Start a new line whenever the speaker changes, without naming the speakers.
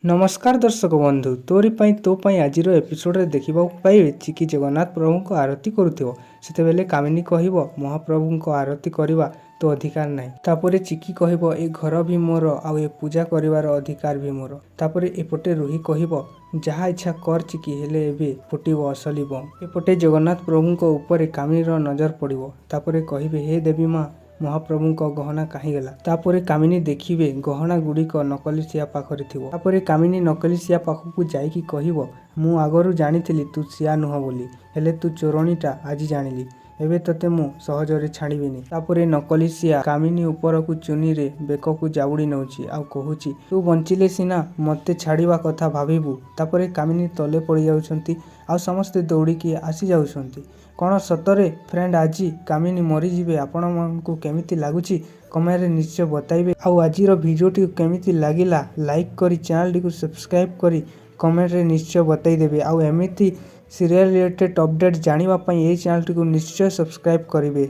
नमस्कार दर्शक बंधु तोरी पाई तो पाई आज एपिसोड देखा पाइबे चिकी जगन्नाथ प्रभु को आरती करुथिबो सेतेबेले कामिनी कहिबो महाप्रभु को आरती करवा तो अधिकार नहीं। तापरे चिकी कहिबो ए घर भी मोर आउ ए पूजा करिवार अधिकार भी मोर। तापरे एपटे रुही कहिबो जहा इच्छा कर चिकी हेले एबे फुटिबो असली बम। एपटे जगन्नाथ प्रभु को ऊपर कामिनीर नजर पड़िबो। तापरे कहिबे हे देवी माँ महाप्रभु को गहना कहीं गला। तापरे कामिनी देखिबे गहना गुड़िक नकली पाखरे थिबो। तापरे कामिनी नकली पाखकू जाइकी कहिबो मु आगरू जानिथिली तू सिया नुह बोली हेले तू चोरणीटा आज जानिली एबे तते मु सहजरे छाड़ीबिनी। तापरे नकली कामिनी ऊपर को चुनी रे बेककू जाउड़ी नउची आउ कहूची तू बंचिले सिना मते छाड़ीबा कथा भाबिबू। तापरे कामिनी तले पड़ी जाउछंती आउ समस्ते दौड़ीकी आसी जाउछंती। कौन सतरे फ्रेंड आज कामिनी मरी जिवे आपण मानकू केमिति लागुची कमेंट रे निश्चय बताइबे। आउ आजिर भिडियोटी केमिति लागिला लाइक करी चैनल टी को सब्सक्राइब करी कमेंट रे निश्चय बताई देबे। आउ एमिति सीरियल रिलेटेड अपडेट जानिबा पई ए चैनल टी को निश्चय सब्सक्राइब करिवे।